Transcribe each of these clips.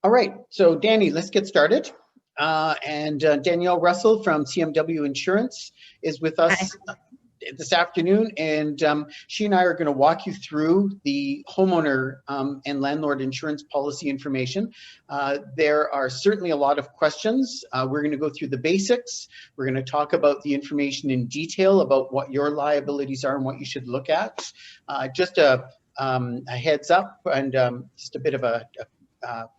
All right, so Danny, let's get started. And Danielle Russell from CMW Insurance is with Hi. us this afternoon, and she and I are going to walk you through the homeowner and landlord insurance policy information. There are certainly a lot of questions. We're going to go through the basics. We're going to talk about the information in detail about what your liabilities are and what you should look at. Just a heads up and just a bit of a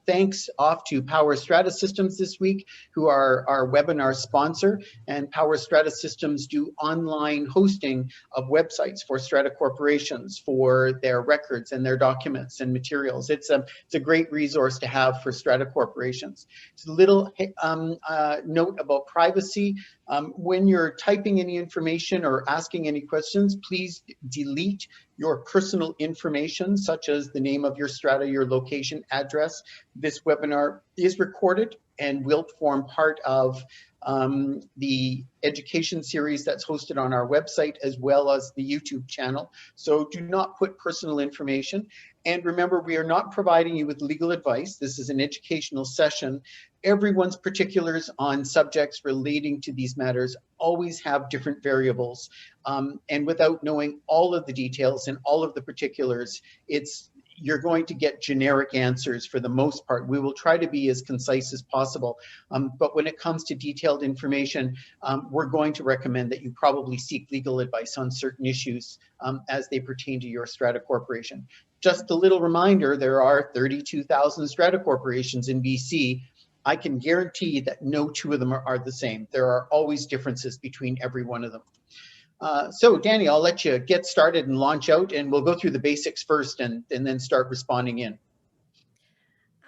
thanks off to Power Strata Systems this week, who are our webinar sponsor. And Power Strata Systems do online hosting of websites for strata corporations for their records and their documents and materials. It's a great resource to have for strata corporations. It's a little note about privacy. When you're typing any information or asking any questions, please delete your personal information, such as the name of your strata, your location, address. This webinar is recorded and will form part of the education series that's hosted on our website, as well as the YouTube channel. So do not put personal information. And remember, we are not providing you with legal advice. This is an educational session. Everyone's particulars on subjects relating to these matters always have different variables. And without knowing all of the details and all of the particulars, you're going to get generic answers for the most part. We will try to be as concise as possible. But when it comes to detailed information, we're going to recommend that you probably seek legal advice on certain issues as they pertain to your strata corporation. Just a little reminder, there are 32,000 strata corporations in BC. I can guarantee that no two of them are the same. There are always differences between every one of them. So Danny, I'll let you get started and launch out, and we'll go through the basics first and then start responding in.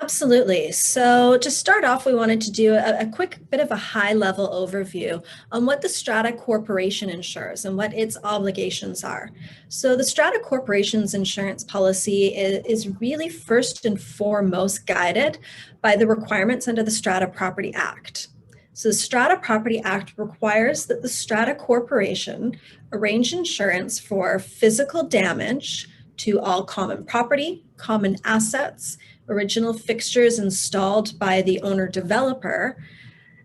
Absolutely. So to start off, we wanted to do a quick bit of a high-level overview on what the Strata Corporation insures and what its obligations are. So the Strata Corporation's insurance policy is really first and foremost guided by the requirements under the Strata Property Act. So the Strata Property Act requires that the Strata Corporation arrange insurance for physical damage to all common property, common assets, original fixtures installed by the owner developer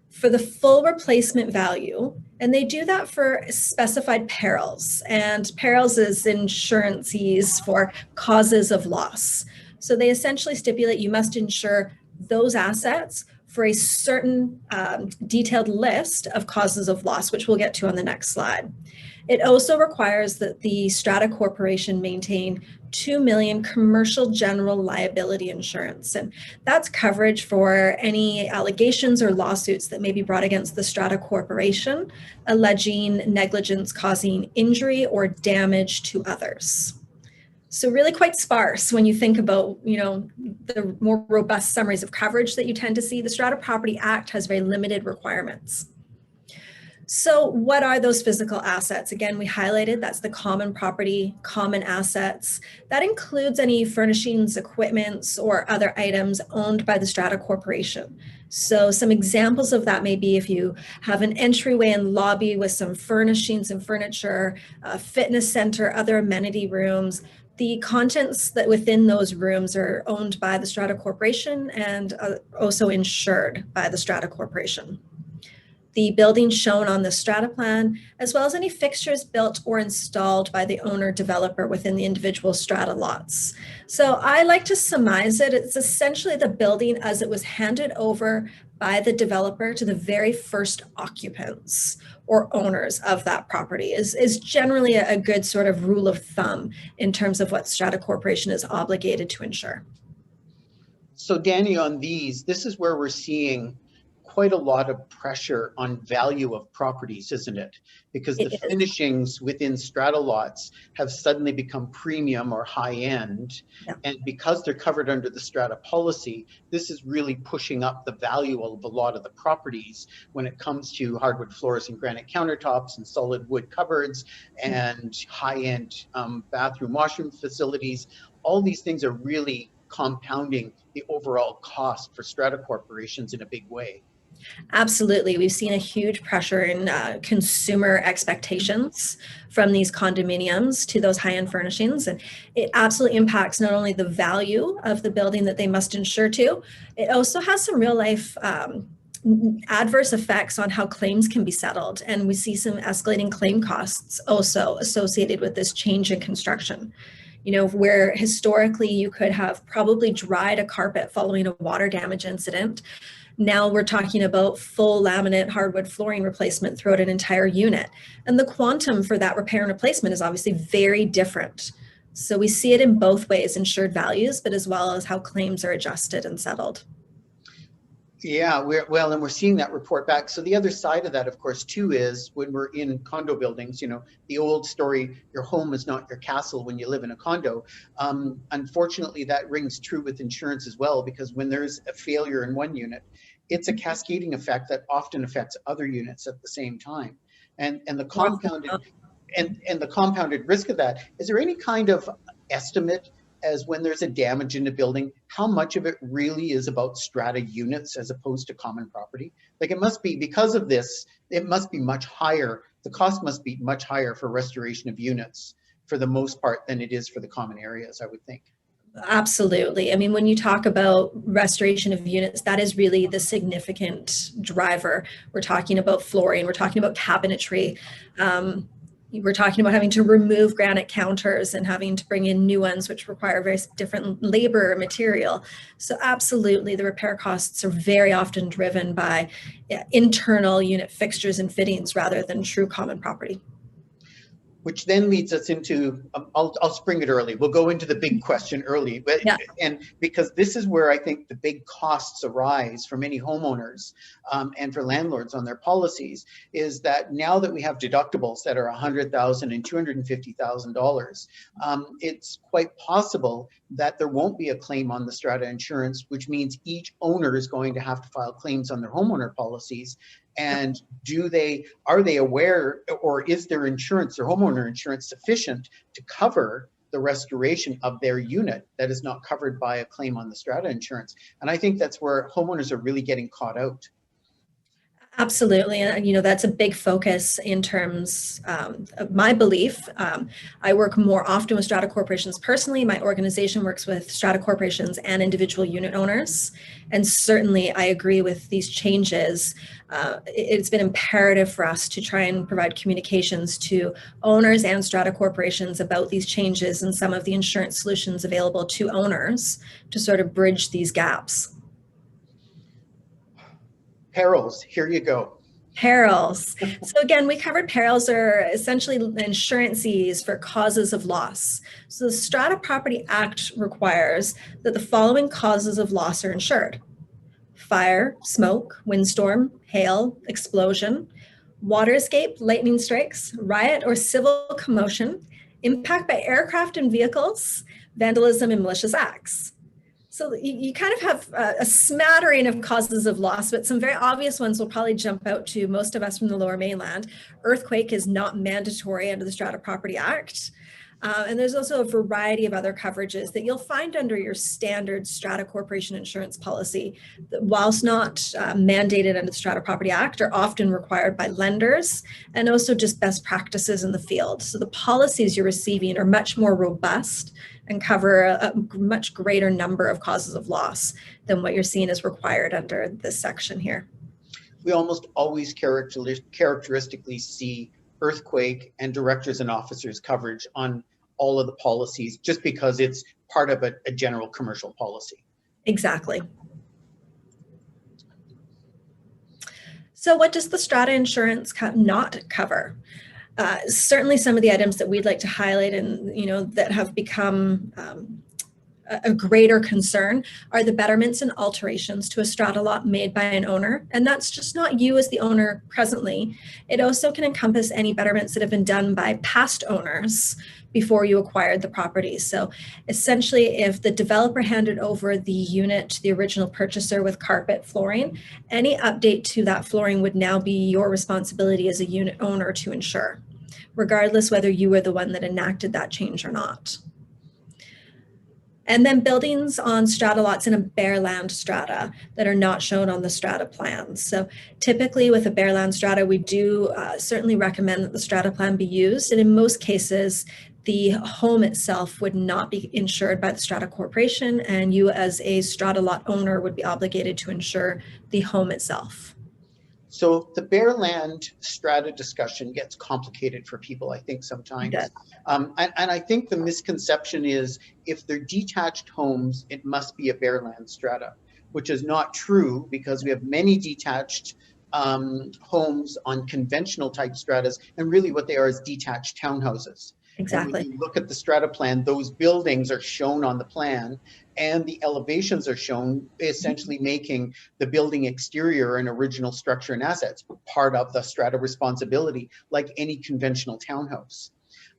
for the full replacement value. And they do that for specified perils. And perils is insurances for causes of loss. So they essentially stipulate you must insure those assets for a certain detailed list of causes of loss, which we'll get to on the next slide. It also requires that the Strata Corporation maintain $2 million commercial general liability insurance. And that's coverage for any allegations or lawsuits that may be brought against the Strata Corporation, alleging negligence causing injury or damage to others. So really quite sparse when you think about, the more robust summaries of coverage that you tend to see. The Strata Property Act has very limited requirements. So what are those physical assets? Again, we highlighted that's the common property, common assets. That includes any furnishings, equipments, or other items owned by the Strata Corporation. So some examples of that may be if you have an entryway and lobby with some furnishings and furniture, a fitness center, other amenity rooms. The contents that within those rooms are owned by the Strata Corporation and also insured by the Strata Corporation. The buildings shown on the strata plan, as well as any fixtures built or installed by the owner developer within the individual strata lots. So I like to surmise it. It's essentially the building as it was handed over by the developer to the very first occupants or owners of that property is generally a good sort of rule of thumb in terms of what Strata Corporation is obligated to insure. So Danny, on these, this is where we're seeing quite a lot of pressure on value of properties, isn't it? Because the finishings within strata lots have suddenly become premium or high end. Yeah. And because they're covered under the strata policy, this is really pushing up the value of a lot of the properties when it comes to hardwood floors and granite countertops and solid wood cupboards and high-end bathroom washroom facilities. All these things are really compounding the overall cost for strata corporations in a big way. Absolutely. We've seen a huge pressure in consumer expectations from these condominiums to those high-end furnishings. And it absolutely impacts not only the value of the building that they must insure to, it also has some real life adverse effects on how claims can be settled. And we see some escalating claim costs also associated with this change in construction. You know, where historically you could have probably dried a carpet following a water damage incident. Now we're talking about full laminate hardwood flooring replacement throughout an entire unit. And the quantum for that repair and replacement is obviously very different. So we see it in both ways, insured values, but as well as how claims are adjusted and settled. Yeah, and we're seeing that report back. So the other side of that, of course, too, is when we're in condo buildings, you know, the old story, your home is not your castle when you live in a condo. Unfortunately, that rings true with insurance as well, because when there's a failure in one unit, it's a cascading effect that often affects other units at the same time. And the compounded the compounded risk of that, is there any kind of estimate as when there's a damage in the building, how much of it really is about strata units as opposed to common property? Like, it must be, because of this, it must be much higher. The cost must be much higher for restoration of units for the most part than it is for the common areas, I would think. Absolutely. I mean, when you talk about restoration of units, that is really the significant driver. We're talking about flooring, we're talking about cabinetry. We're talking about having to remove granite counters and having to bring in new ones, which require very different labor material. So absolutely, the repair costs are very often driven by internal unit fixtures and fittings rather than true common property. Which then leads us into, I'll spring it early. We'll go into the big question early, but Yeah. And because this is where I think the big costs arise for many homeowners and for landlords on their policies, is that now that we have deductibles that are $100,000 and $250,000, it's quite possible that there won't be a claim on the strata insurance, which means each owner is going to have to file claims on their homeowner policies. And are they aware, or is their insurance, their homeowner insurance, sufficient to cover the restoration of their unit that is not covered by a claim on the strata insurance? And I think that's where homeowners are really getting caught out. Absolutely. And, you know, that's a big focus in terms of my belief. I work more often with strata corporations personally. My organization works with strata corporations and individual unit owners. And certainly I agree with these changes. It's been imperative for us to try and provide communications to owners and strata corporations about these changes and some of the insurance solutions available to owners to sort of bridge these gaps. Perils, here you go. Perils. So again, we covered perils are essentially insurances for causes of loss. So the Strata Property Act requires that the following causes of loss are insured: fire, smoke, windstorm, hail, explosion, water escape, lightning strikes, riot or civil commotion, impact by aircraft and vehicles, vandalism, and malicious acts. So you kind of have a smattering of causes of loss, but some very obvious ones will probably jump out to most of us from the Lower Mainland. Earthquake is not mandatory under the Strata Property Act. And there's also a variety of other coverages that you'll find under your standard Strata Corporation insurance policy that, whilst not mandated under the Strata Property Act, are often required by lenders and also just best practices in the field. So the policies you're receiving are much more robust and cover a much greater number of causes of loss than what you're seeing is required under this section here. We almost always characteristically see earthquake and directors and officers coverage on all of the policies, just because it's part of a general commercial policy. Exactly. So what does the Strata insurance not cover? Certainly some of the items that we'd like to highlight and, you know, that have become a greater concern are the betterments and alterations to a strata lot made by an owner. And that's just not you as the owner presently. It also can encompass any betterments that have been done by past owners before you acquired the property. So essentially, if the developer handed over the unit to the original purchaser with carpet flooring, any update to that flooring would now be your responsibility as a unit owner to insure, regardless whether you were the one that enacted that change or not. And then buildings on strata lots in a bare land strata that are not shown on the strata plans. So typically with a bare land strata, we do certainly recommend that the strata plan be used. And in most cases, the home itself would not be insured by the strata corporation, and you as a strata lot owner would be obligated to insure the home itself. So the bare land strata discussion gets complicated for people, I think, sometimes. And I think the misconception is if they're detached homes, it must be a bare land strata, which is not true because we have many detached homes on conventional type stratas, and really what they are is detached townhouses. And when Exactly. you look at the strata plan, those buildings are shown on the plan and the elevations are shown, essentially making the building exterior and original structure and assets part of the strata responsibility, like any conventional townhouse.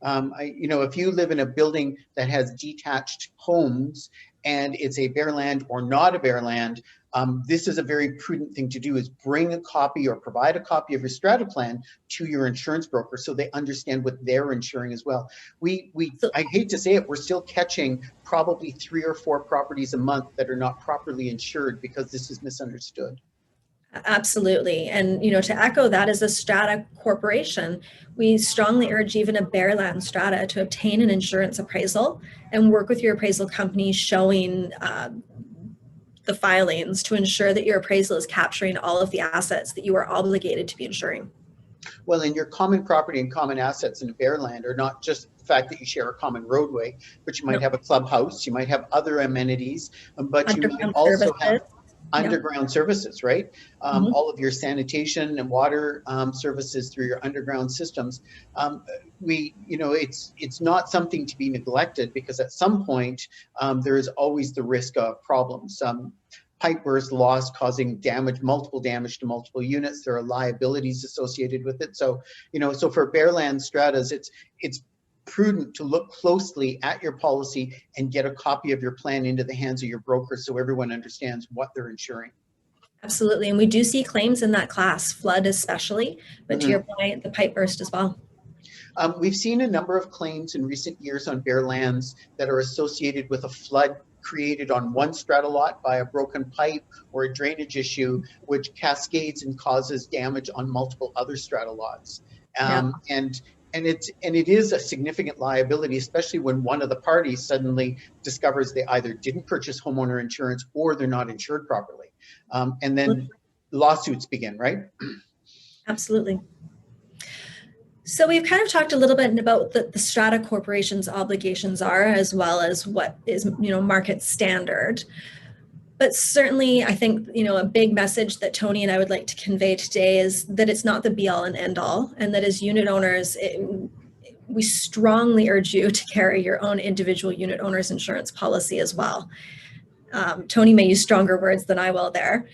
If you live in a building that has detached homes and it's a bare land or not a bare land, this is a very prudent thing to do, is bring a copy or provide a copy of your strata plan to your insurance broker so they understand what they're insuring as well. I hate to say it, we're still catching probably 3 or 4 properties a month that are not properly insured because this is misunderstood. Absolutely. And, to echo that, as a strata corporation, we strongly urge even a bare land strata to obtain an insurance appraisal and work with your appraisal company showing the filings to ensure that your appraisal is capturing all of the assets that you are obligated to be insuring. Well, in your common property and common assets in a bare land are not just the fact that you share a common roadway, but you might have a clubhouse, you might have other amenities, but you might Underground also services. have underground services, right? Mhm. All of your sanitation and water services through your underground systems. It's not something to be neglected because at some point there is always the risk of problems. Pipe burst loss causing multiple damage to multiple units. There are liabilities associated with it. So for bare land stratas, it's prudent to look closely at your policy and get a copy of your plan into the hands of your broker so everyone understands what they're insuring. Absolutely. And we do see claims in that class, flood especially, but to Mm-hmm. your point, the pipe burst as well. We've seen a number of claims in recent years on bare lands that are associated with a flood created on one strata lot by a broken pipe or a drainage issue, which cascades and causes damage on multiple other strata lots. Yeah. And it is a significant liability, especially when one of the parties suddenly discovers they either didn't purchase homeowner insurance or they're not insured properly. And then lawsuits begin, right? Absolutely. So we've kind of talked a little bit about the strata corporation's obligations are, as well as what is, market standard. But certainly, I think, a big message that Tony and I would like to convey today is that it's not the be all and end all, and that as unit owners, we strongly urge you to carry your own individual unit owner's insurance policy as well. Tony may use stronger words than I will there.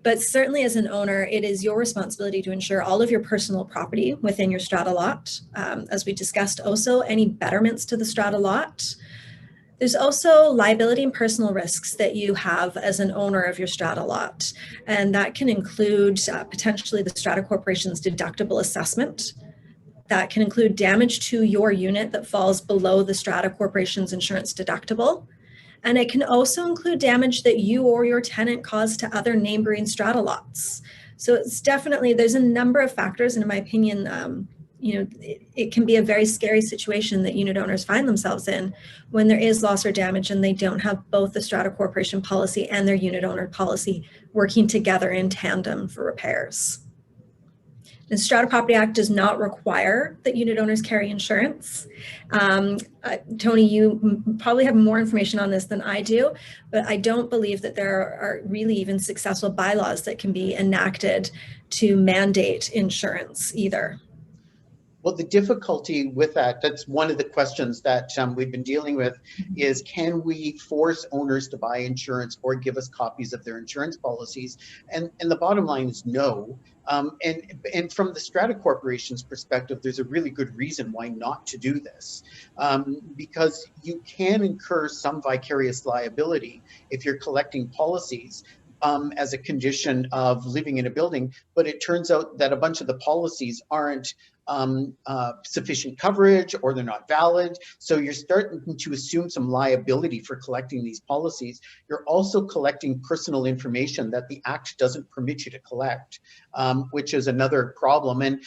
But certainly as an owner, it is your responsibility to insure all of your personal property within your strata lot. As we discussed also, any betterments to the strata lot. There's also liability and personal risks that you have as an owner of your strata lot. And that can include potentially the strata corporation's deductible assessment. That can include damage to your unit that falls below the strata corporation's insurance deductible. And it can also include damage that you or your tenant caused to other neighboring strata lots. So it's definitely, there's a number of factors, and in my opinion, it can be a very scary situation that unit owners find themselves in when there is loss or damage and they don't have both the strata corporation policy and their unit owner policy working together in tandem for repairs. The Strata Property Act does not require that unit owners carry insurance. Tony, you probably have more information on this than I do, but I don't believe that there are really even successful bylaws that can be enacted to mandate insurance either. Well, the difficulty with that's one of the questions that we've been dealing with is, can we force owners to buy insurance or give us copies of their insurance policies? And the bottom line is no. And from the Strata Corporation's perspective, there's a really good reason why not to do this. Because you can incur some vicarious liability if you're collecting policies as a condition of living in a building, but it turns out that a bunch of the policies aren't sufficient coverage, or they're not valid. So you're starting to assume some liability for collecting these policies. You're also collecting personal information that the Act doesn't permit you to collect, which is another problem. And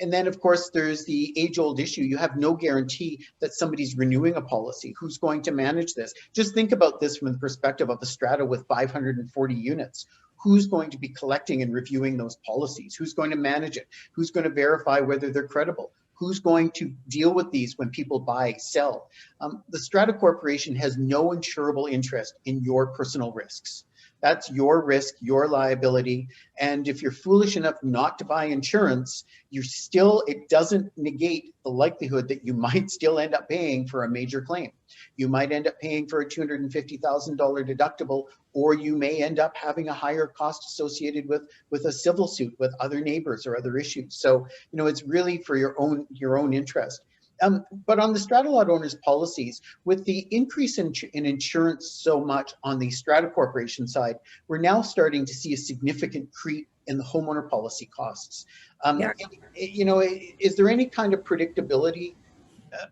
then, of course, there's the age-old issue. You have no guarantee that somebody's renewing a policy. Who's going to manage this? Just think about this from the perspective of a strata with 540 units. Who's going to be collecting and reviewing those policies? Who's going to manage it? Who's going to verify whether they're credible? Who's going to deal with these when people buy, sell? The Strata Corporation has no insurable interest in your personal risks. That's your risk, your liability. And if you're foolish enough not to buy insurance, it doesn't negate the likelihood that you might still end up paying for a major claim. You might end up paying for a $250,000 deductible, or you may end up having a higher cost associated with a civil suit with other neighbors or other issues. So, it's really for your own interest. But on the strata lot owners policies, with the increase in insurance so much on the strata corporation side, we're now starting to see a significant creep in the homeowner policy costs. Is there any kind of predictability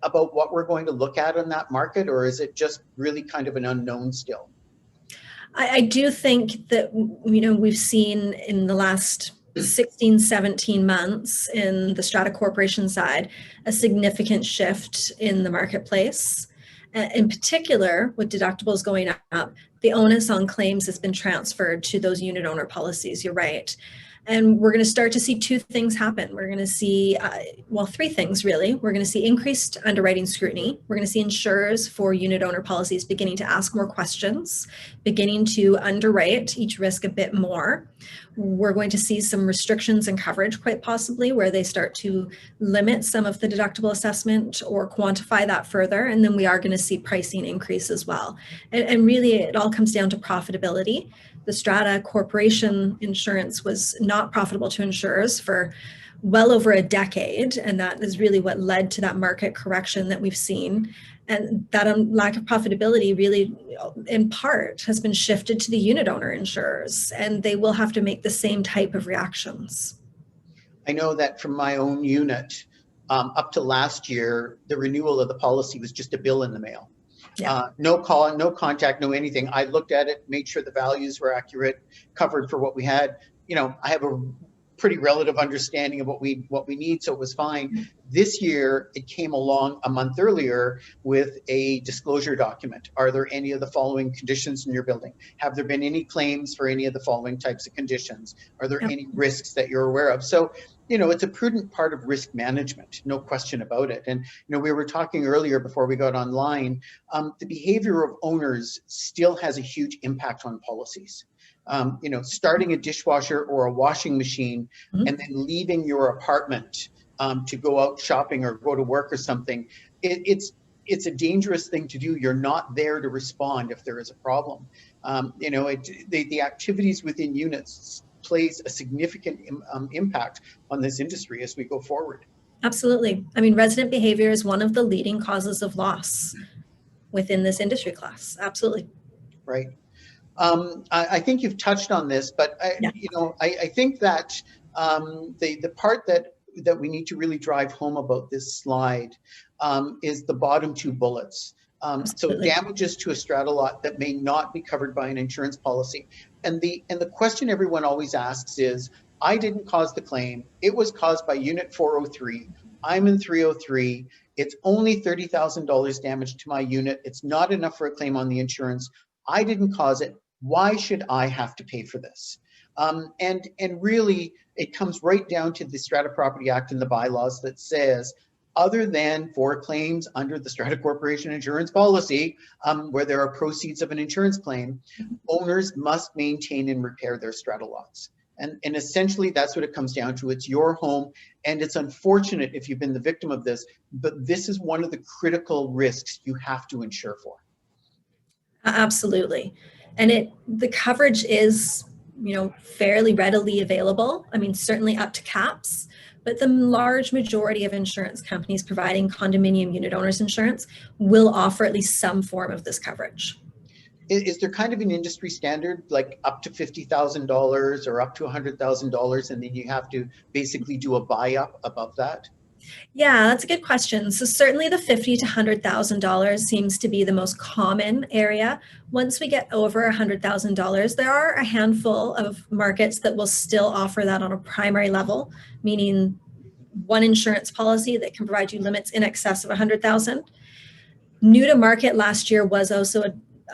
about what we're going to look at in that market, or is it just really kind of an unknown still? I do think that, we've seen in the last 16, 17 months in the Strata Corporation side, a significant shift in the marketplace. In particular, with deductibles going up, the onus on claims has been transferred to those unit owner policies. You're right. And we're going to start to see two things happen. We're going to see, three things really. We're going to see increased underwriting scrutiny. We're going to see insurers for unit owner policies beginning to ask more questions, beginning to underwrite each risk a bit more. We're going to see some restrictions in coverage, quite possibly, where they start to limit some of the deductible assessment or quantify that further. And then we are going to see pricing increase as well. And really, it all comes down to profitability. The Strata Corporation insurance was not profitable to insurers for well over a decade, and that is really what led to that market correction that we've seen. And that lack of profitability really, in part, has been shifted to the unit owner insurers, and they will have to make the same type of reactions. I know that from my own unit, up to last year, the renewal of the policy was just a bill in the mail. Yeah. No call, no contact, no anything. I looked at it, made sure the values were accurate, covered for what we had. I have a pretty relative understanding of what we need, so it was fine. This year, it came along a month earlier with a disclosure document. Are there any of the following conditions in your building? Have there been any claims for any of the following types of conditions? Are there any risks that you're aware of? So, it's a prudent part of risk management, no question about it. And, we were talking earlier before we got online, the behavior of owners still has a huge impact on policies. Starting a dishwasher or a washing machine and then leaving your apartment to go out shopping or go to work or something, it's a dangerous thing to do. You're not there to respond if there is a problem. The activities within units plays a significant impact on this industry as we go forward. Absolutely. I mean, resident behavior is one of the leading causes of loss within this industry class. Absolutely. Right. I think you've touched on this, but I think that the part that we need to really drive home about this slide is the bottom two bullets. So damages to a strata lot that may not be covered by an insurance policy. And the question everyone always asks is, I didn't cause the claim. It was caused by unit 403. I'm in 303. It's only $30,000 damage to my unit. It's not enough for a claim on the insurance. I didn't cause it. Why should I have to pay for this? And really, it comes right down to the Strata Property Act and the bylaws that says, other than for claims under the Strata Corporation insurance policy, where there are proceeds of an insurance claim, owners must maintain and repair their strata lots. And essentially, that's what it comes down to. It's your home, and it's unfortunate if you've been the victim of this, but this is one of the critical risks you have to insure for. Absolutely. And the coverage is, fairly readily available. I mean, certainly up to caps, but the large majority of insurance companies providing condominium unit owners insurance will offer at least some form of this coverage. Is there kind of an industry standard, like up to $50,000 or up to $100,000, and then you have to basically do a buy-up above that? Yeah, that's a good question. So certainly the $50,000 to $100,000 seems to be the most common area. Once we get over $100,000, there are a handful of markets that will still offer that on a primary level, meaning one insurance policy that can provide you limits in excess of 100,000. New to market last year was also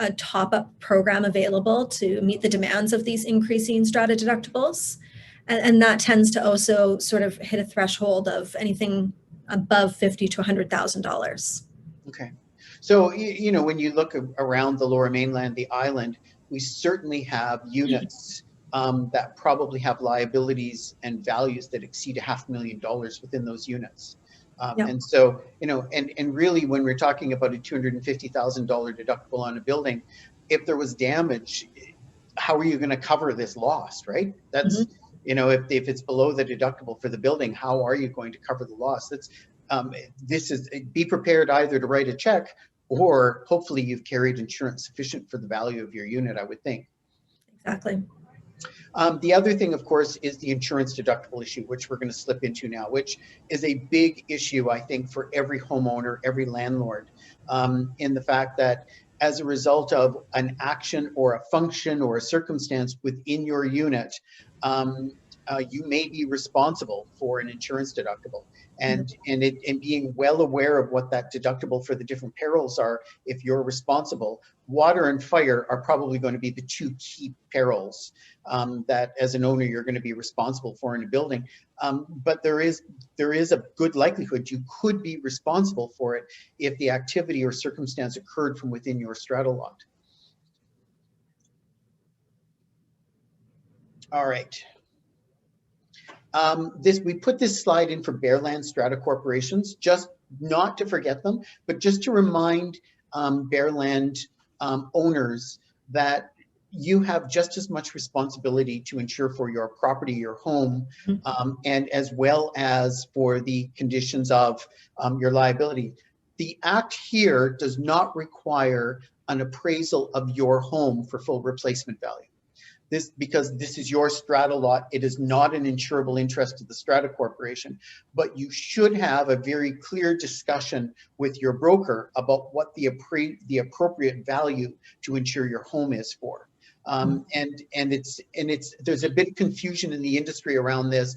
a top-up program available to meet the demands of these increasing strata deductibles. And that tends to also sort of hit a threshold of anything above $50,000 to $100,000. Okay. So, you know, when you look around the Lower Mainland, the island, we certainly have units that probably have liabilities and values that exceed $500,000 within those units. Yep. And so, you know, and really when we're talking about a $250,000 deductible on a building, if there was damage, how are you going to cover this loss, right? That's, you know, if it's below the deductible for the building, how are you going to cover the loss? That's this is, be prepared either to write a check or hopefully you've carried insurance sufficient for the value of your unit, I would think. Exactly. The other thing, of course, is the insurance deductible issue, which we're going to slip into now, which is a big issue, I think, for every homeowner, every landlord, in the fact that as a result of an action or a function or a circumstance within your unit, you may be responsible for an insurance deductible. And being well aware of what that deductible for the different perils are, if you're responsible, water and fire are probably going to be the two key perils that as an owner you're going to be responsible for in a building. But there is a good likelihood you could be responsible for it if the activity or circumstance occurred from within your strata lot. All right. We put this slide in for Bearland strata corporations, just not to forget them, but just to remind Bearland owners that you have just as much responsibility to insure for your property, your home, and as well as for the conditions of your liability. The Act here does not require an appraisal of your home for full replacement value. Because this is your strata lot, it is not an insurable interest of the strata corporation, but you should have a very clear discussion with your broker about what the appropriate value to insure your home is for. There's a bit of confusion in the industry around this.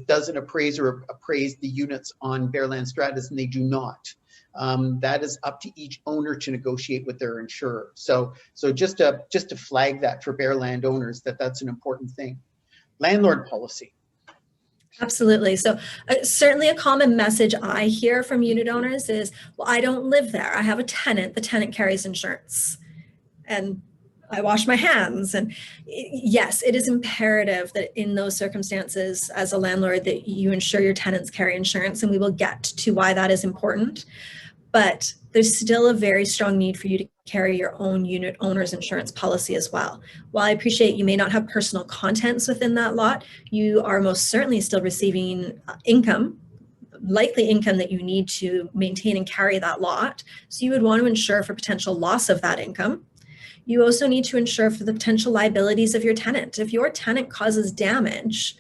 Does an appraiser appraise the units on Bearland stratas? And they do not. That is up to each owner to negotiate with their insurer. So just to flag that for Bearland owners, that's an important thing. Landlord policy. Absolutely. So certainly a common message I hear from unit owners is, well, I don't live there. I have a tenant. The tenant carries insurance. And I wash my hands. And yes, it is imperative that in those circumstances as a landlord that you ensure your tenants carry insurance, and we will get to why that is important. But there's still a very strong need for you to carry your own unit owner's insurance policy as well. While I appreciate you may not have personal contents within that lot, you are most certainly still receiving income, likely income that you need to maintain and carry that lot. So you would want to insure for potential loss of that income. You also need to insure for the potential liabilities of your tenant. If your tenant causes damage,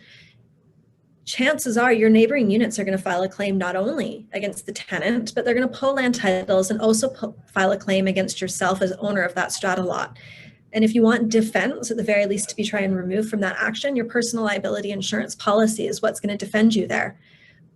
chances are your neighboring units are going to file a claim not only against the tenant, but they're going to pull land titles and also file a claim against yourself as owner of that strata lot. And if you want defense, at the very least, to be trying to remove from that action, your personal liability insurance policy is what's going to defend you there.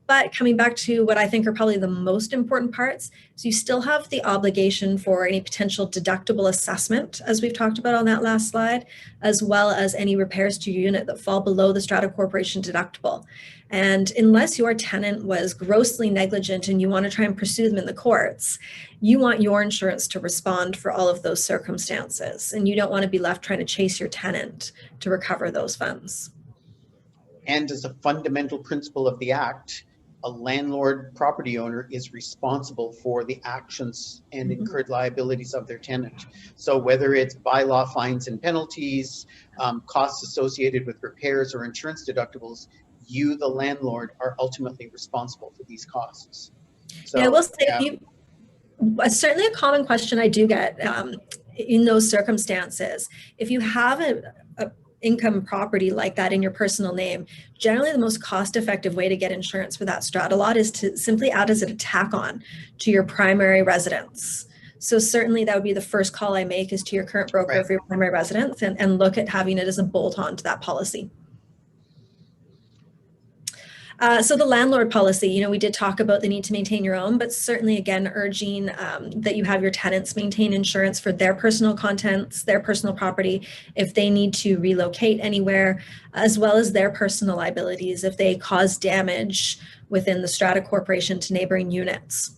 But coming back to what I think are probably the most important parts, is you still have the obligation for any potential deductible assessment, as we've talked about on that last slide, as well as any repairs to your unit that fall below the strata corporation deductible. And unless your tenant was grossly negligent and you want to try and pursue them in the courts, you want your insurance to respond for all of those circumstances. And you don't want to be left trying to chase your tenant to recover those funds. And as a fundamental principle of the Act, a landlord property owner is responsible for the actions and incurred liabilities of their tenant. So whether it's bylaw fines and penalties, costs associated with repairs or insurance deductibles, you, the landlord, are ultimately responsible for these costs. So, yeah, I will say certainly a common question I do get in those circumstances, if you have a income property like that in your personal name, generally the most cost-effective way to get insurance for that strata lot is to simply add as a tack on to your primary residence. So certainly that would be the first call I make, is to your current broker for your primary residence, and look at having it as a bolt-on to that policy. So the landlord policy, we did talk about the need to maintain your own, but certainly again urging that you have your tenants maintain insurance for their personal contents, their personal property, if they need to relocate anywhere, as well as their personal liabilities if they cause damage within the strata corporation to neighboring units.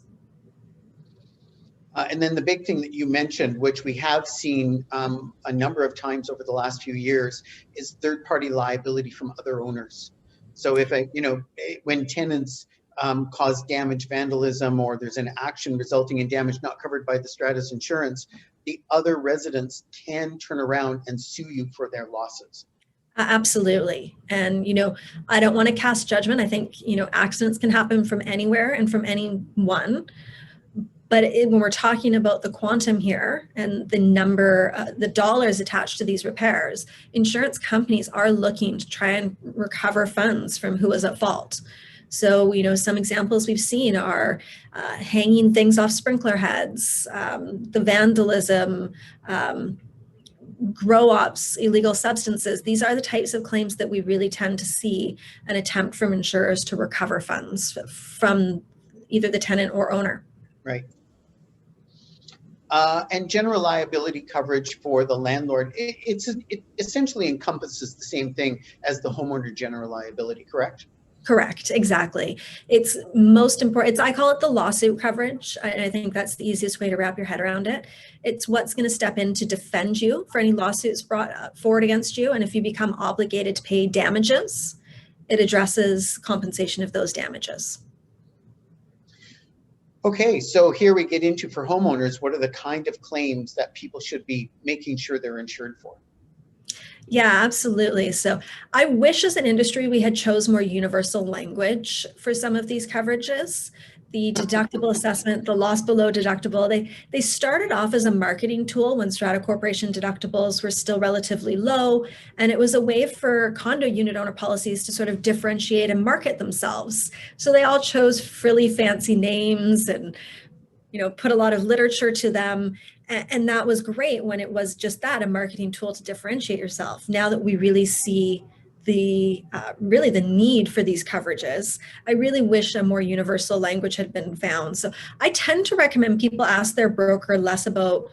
And then the big thing that you mentioned, which we have seen a number of times over the last few years, is third-party liability from other owners. So if when tenants cause damage, vandalism, or there's an action resulting in damage not covered by the strata's insurance, the other residents can turn around and sue you for their losses. Absolutely. And, I don't want to cast judgment. I think, accidents can happen from anywhere and from anyone. But when we're talking about the quantum here and the number, the dollars attached to these repairs, insurance companies are looking to try and recover funds from who is at fault. So, some examples we've seen are hanging things off sprinkler heads, the vandalism, grow-ops, illegal substances. These are the types of claims that we really tend to see an attempt from insurers to recover funds from either the tenant or owner. Right. And general liability coverage for the landlord, it essentially encompasses the same thing as the homeowner general liability, correct? Correct, exactly. It's most important. I call it the lawsuit coverage. I think that's the easiest way to wrap your head around it. It's what's going to step in to defend you for any lawsuits brought forward against you. And if you become obligated to pay damages, it addresses compensation of those damages. Okay, so here we get into, for homeowners, what are the kind of claims that people should be making sure they're insured for? Yeah, absolutely. So I wish as an industry we had chose more universal language for some of these coverages. The deductible assessment, the loss below deductible, they started off as a marketing tool when strata corporation deductibles were still relatively low. And it was a way for condo unit owner policies to sort of differentiate and market themselves. So they all chose frilly fancy names and put a lot of literature to them. And that was great when it was just that, a marketing tool to differentiate yourself. Now that we really see the need for these coverages, I really wish a more universal language had been found. So I tend to recommend people ask their broker less about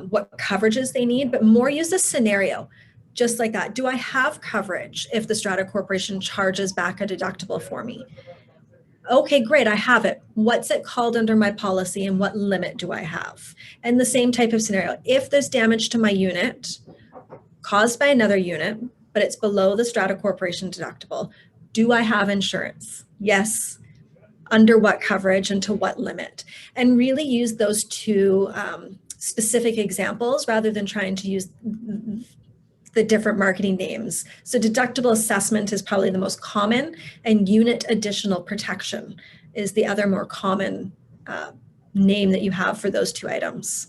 what coverages they need, but more use a scenario. Just like that. Do I have coverage if the strata corporation charges back a deductible for me? Okay, great, I have it. What's it called under my policy and what limit do I have? And the same type of scenario. If there's damage to my unit caused by another unit, but it's below the strata corporation deductible, do I have insurance? Yes. Under what coverage and to what limit? And really use those two specific examples rather than trying to use the different marketing names. So deductible assessment is probably the most common, and unit additional protection is the other more common name that you have for those two items.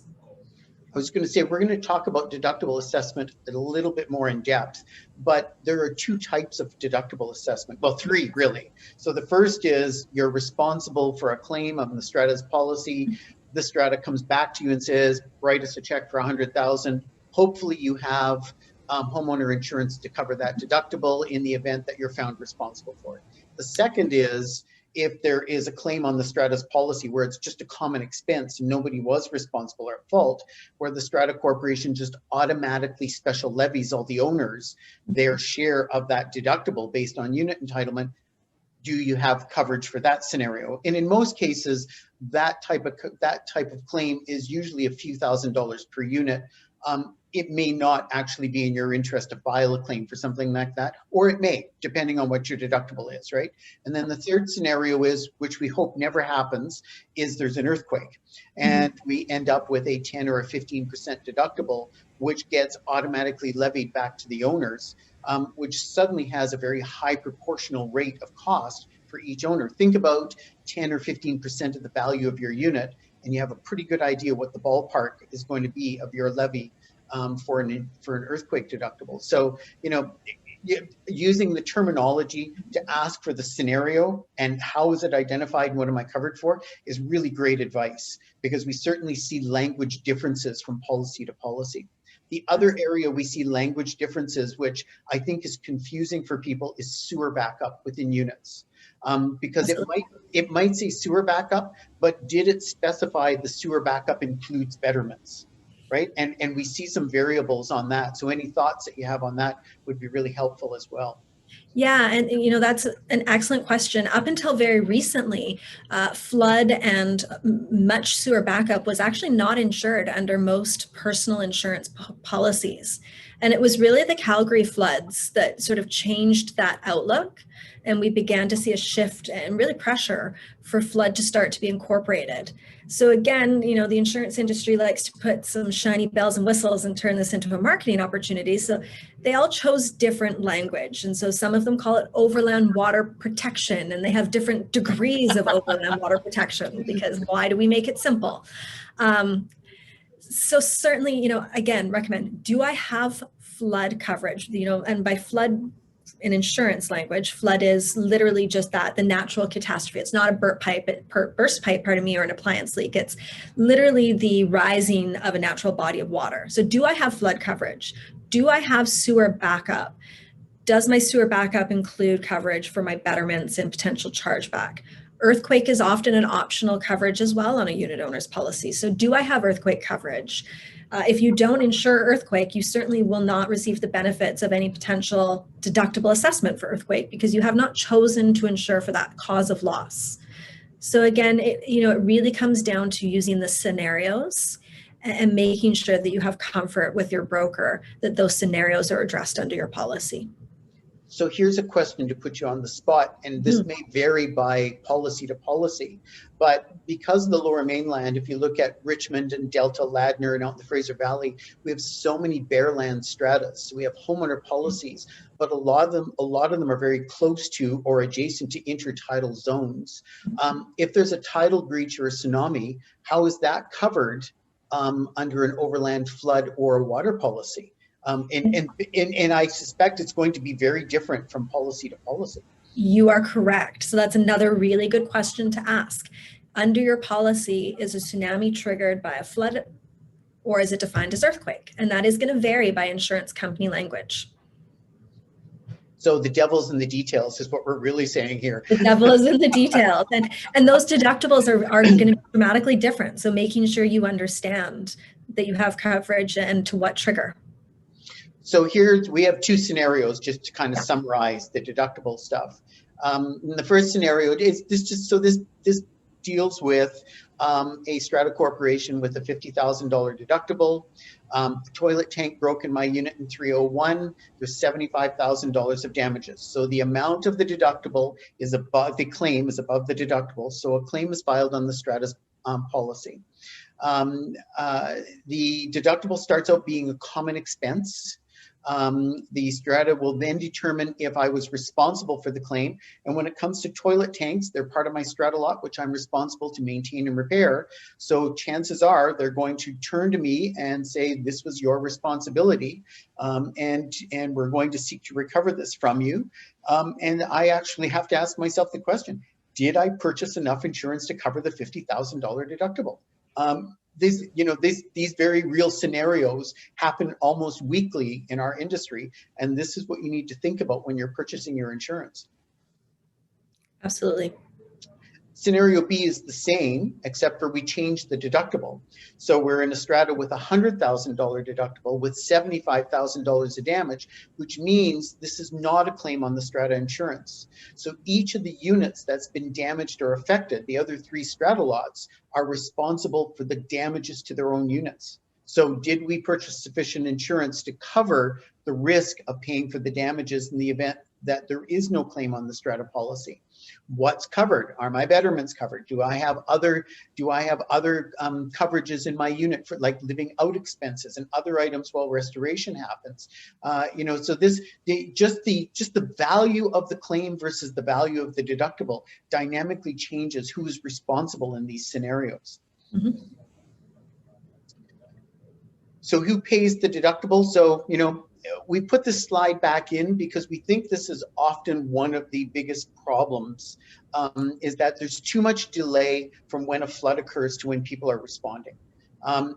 I was going to say, we're going to talk about deductible assessment a little bit more in depth, but there are two types of deductible assessment. Well, three really. So the first is you're responsible for a claim on the strata's policy. The strata comes back to you and says, write us a check for $100,000. Hopefully you have homeowner insurance to cover that deductible in the event that you're found responsible for it. The second is if there is a claim on the strata's policy where it's just a common expense and nobody was responsible or at fault, where the strata corporation just automatically special levies all the owners their share of that deductible based on unit entitlement. Do you have coverage for that scenario? And in most cases, that type of claim is usually a few $1,000s per unit. It may not actually be in your interest to file a claim for something like that, or it may, depending on what your deductible is, right? And then the third scenario is, which we hope never happens, is there's an earthquake and we end up with a 10 or a 15% deductible, which gets automatically levied back to the owners, which suddenly has a very high proportional rate of cost for each owner. Think about 10 or 15% of the value of your unit and you have a pretty good idea what the ballpark is going to be of your levy for an earthquake deductible. So, using the terminology to ask for the scenario and how is it identified and what am I covered for is really great advice, because we certainly see language differences from policy to policy. The other area we see language differences, which I think is confusing for people, is sewer backup within units. Because it might say sewer backup, but did it specify the sewer backup includes betterments? Right? And we see some variables on that. So any thoughts that you have on that would be really helpful as well. Yeah, and that's an excellent question. Up until very recently, flood and much sewer backup was actually not insured under most personal insurance policies. And it was really the Calgary floods that sort of changed that outlook. And we began to see a shift and really pressure for flood to start to be incorporated. So again, the insurance industry likes to put some shiny bells and whistles and turn this into a marketing opportunity. So they all chose different language. And so some of them call it overland water protection, and they have different degrees of overland water protection, because why do we make it simple? So certainly, again, recommend, do I have flood coverage? And by flood in insurance language, flood is literally just that, the natural catastrophe. It's not a burst pipe, or an appliance leak. It's literally the rising of a natural body of water. So do I have flood coverage? Do I have sewer backup? Does my sewer backup include coverage for my betterments and potential chargeback? Earthquake is often an optional coverage as well on a unit owner's policy. So do I have earthquake coverage? If you don't insure earthquake, you certainly will not receive the benefits of any potential deductible assessment for earthquake, because you have not chosen to insure for that cause of loss. So again, it really comes down to using the scenarios and making sure that you have comfort with your broker that those scenarios are addressed under your policy. So here's a question to put you on the spot, and this may vary by policy to policy, but because of the Lower Mainland, if you look at Richmond and Delta, Ladner, and out in the Fraser Valley, we have so many bareland stratas. So we have homeowner policies, but a lot of them are very close to or adjacent to intertidal zones. If there's a tidal breach or a tsunami, how is that covered under an overland flood or a water policy? And I suspect it's going to be very different from policy to policy. You are correct. So that's another really good question to ask. Under your policy, is a tsunami triggered by a flood, or is it defined as earthquake? And that is going to vary by insurance company language. So the devil's in the details is what we're really saying here. The devil is in the details. And those deductibles are going to be dramatically different. So making sure you understand that you have coverage and to what trigger. So here we have two scenarios just to kind of summarize the deductible stuff. The first scenario is this deals with a Strata corporation with a $50,000 deductible. The toilet tank broke in my unit in 301. There's $75,000 of damages. So the amount of the deductible is above, the claim is above the deductible. So a claim is filed on the Strata's policy. The deductible starts out being a common expense. The Strata will then determine if I was responsible for the claim. And when it comes to toilet tanks, they're part of my Strata lot, which I'm responsible to maintain and repair. So chances are they're going to turn to me and say, this was your responsibility. And we're going to seek to recover this from you. And I actually have to ask myself the question, did I purchase enough insurance to cover the $50,000 deductible? These very real scenarios happen almost weekly in our industry, and this is what you need to think about when you're purchasing your insurance. Absolutely. Scenario B is the same, except for we changed the deductible. So we're in a Strata with a $100,000 deductible with $75,000 of damage, which means this is not a claim on the Strata insurance. So each of the units that's been damaged or affected, the other three Strata lots, are responsible for the damages to their own units. So did we purchase sufficient insurance to cover the risk of paying for the damages in the event that there is no claim on the Strata policy? What's covered? Are my betterments covered? Do I have other coverages in my unit for like living out expenses and other items while restoration happens? So just the value of the claim versus the value of the deductible dynamically changes who is responsible in these scenarios. Mhm. So who pays the deductible? So, we put this slide back in because we think this is often one of the biggest problems, is that there's too much delay from when a flood occurs to when people are responding.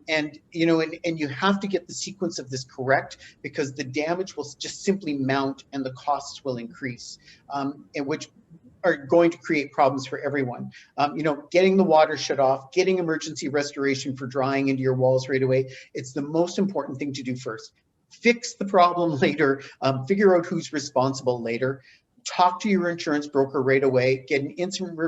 And you have to get the sequence of this correct, because the damage will just simply mount and the costs will increase, and which are going to create problems for everyone. Getting the water shut off, getting emergency restoration for drying into your walls right away. It's the most important thing to do first. Fix the problem later, figure out who's responsible later. Talk to your insurance broker right away, get an incident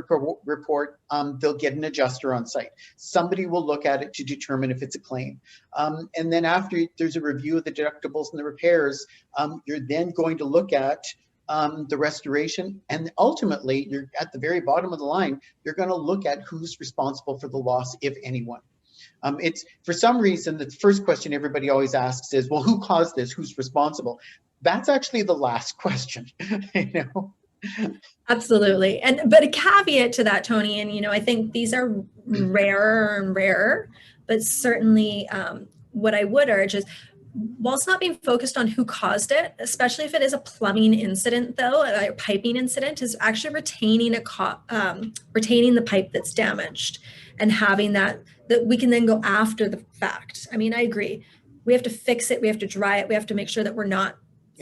report. They'll get an adjuster on site. Somebody will look at it to determine if it's a claim. And then after there's a review of the deductibles and the repairs, you're then going to look at the restoration, and ultimately you're at the very bottom of the line, you're going to look at who's responsible for the loss, if anyone. It's, for some reason, the first question everybody always asks is, well, who caused this? Who's responsible? That's actually the last question. Absolutely. But a caveat to that, Tony, and I think these are rarer and rarer, but certainly what I would urge is, whilst not being focused on who caused it, especially if it is a plumbing incident, though, a piping incident, is actually retaining the pipe that's damaged, and having that we can then go after the fact. I mean, I agree. We have to fix it. We have to dry it. We have to make sure that we're not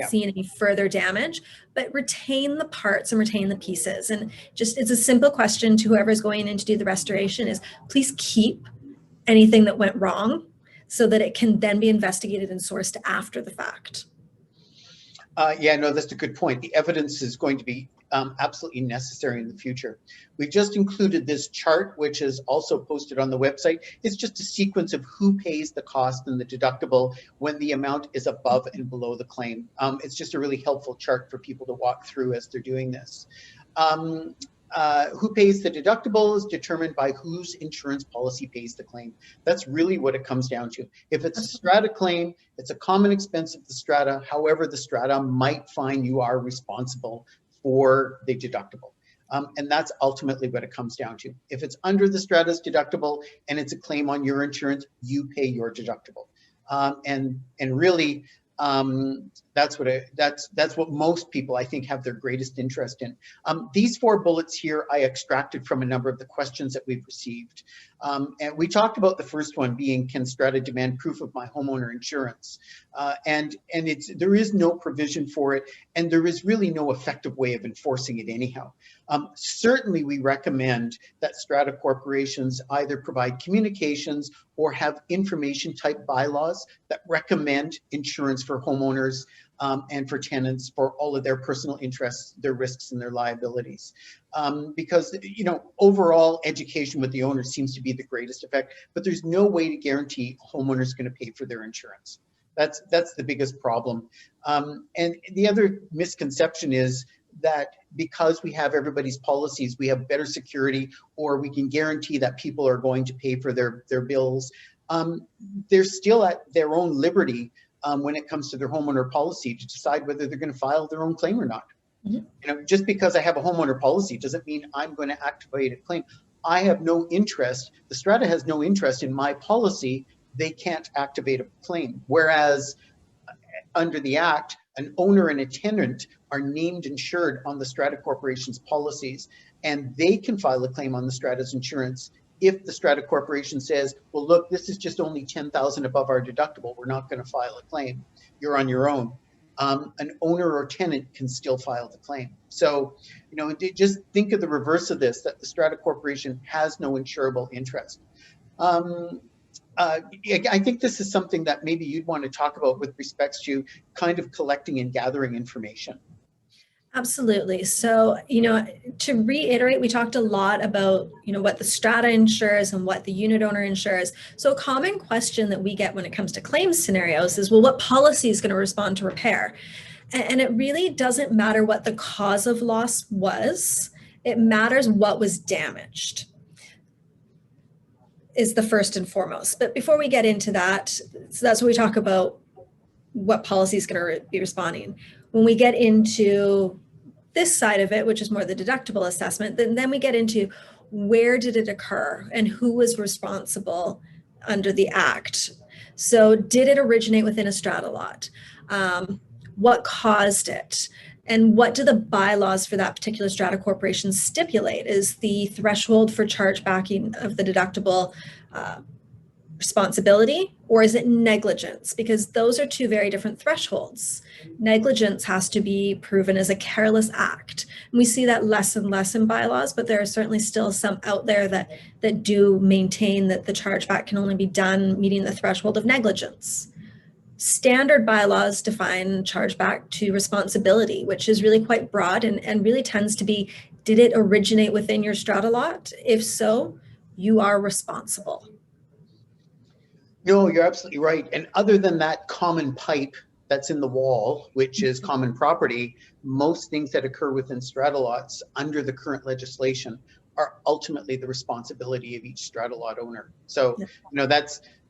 seeing any further damage, but retain the parts and retain the pieces. And just, it's a simple question to whoever's going in to do the restoration is, please keep anything that went wrong, so that it can then be investigated and sourced after the fact. That's a good point. The evidence is going to be absolutely necessary in the future. We've just included this chart, which is also posted on the website. It's just a sequence of who pays the cost and the deductible when the amount is above and below the claim. It's just a really helpful chart for people to walk through as they're doing this. Who pays the deductible is determined by whose insurance policy pays the claim. That's really what it comes down to. If it's a strata claim, it's a common expense of the strata. However, the strata might find you are responsible for the deductible. And that's ultimately what it comes down to. If it's under the strata's deductible and it's a claim on your insurance, you pay your deductible. And really, that's what most people, I think, have their greatest interest in. These 4 bullets here I extracted from a number of the questions that we've received. And we talked about the first one being, can Strata demand proof of my homeowner insurance? And there is no provision for it, and there is really no effective way of enforcing it anyhow. Certainly we recommend that strata corporations either provide communications or have information type bylaws that recommend insurance for homeowners and for tenants for all of their personal interests, their risks, and their liabilities. Because, overall education with the owner seems to be the greatest effect, but there's no way to guarantee a homeowner is going to pay for their insurance. That's the biggest problem. And the other misconception is that because we have everybody's policies, we have better security, or we can guarantee that people are going to pay for their bills. They're still at their own liberty when it comes to their homeowner policy to decide whether they're going to file their own claim or not. Mm-hmm. Just because I have a homeowner policy doesn't mean I'm going to activate a claim. I have no interest. The strata has no interest in my policy. They can't activate a claim. Whereas under the Act, an owner and a tenant are named insured on the strata corporation's policies, and they can file a claim on the strata's insurance if the strata corporation says, well, look, this is just only $10,000 above our deductible. We're not going to file a claim. You're on your own. An owner or tenant can still file the claim. So, just think of the reverse of this, that the strata corporation has no insurable interest. I think this is something that maybe you'd want to talk about with respects to kind of collecting and gathering information. Absolutely. So, to reiterate, we talked a lot about, what the strata insures and what the unit owner insures. So a common question that we get when it comes to claims scenarios is, well, what policy is going to respond to repair? And it really doesn't matter what the cause of loss was. It matters what was damaged is the first and foremost. But before we get into that, so that's what we talk about, what policy is going to be responding. When we get into this side of it, which is more the deductible assessment, then we get into where did it occur and who was responsible under the act. So did it originate within a strata lot? What caused it? And what do the bylaws for that particular strata corporation stipulate? Is the threshold for chargebacking of the deductible responsibility, or is it negligence? Because those are two very different thresholds. Negligence has to be proven as a careless act. And we see that less and less in bylaws, but there are certainly still some out there that do maintain that the chargeback can only be done meeting the threshold of negligence. Standard bylaws define chargeback to responsibility, which is really quite broad and really tends to be, did it originate within your strata lot? If so, you are responsible. No, you're absolutely right. And other than that common pipe that's in the wall, which is common property, most things that occur within strata lots under the current legislation are ultimately the responsibility of each strata lot owner. So,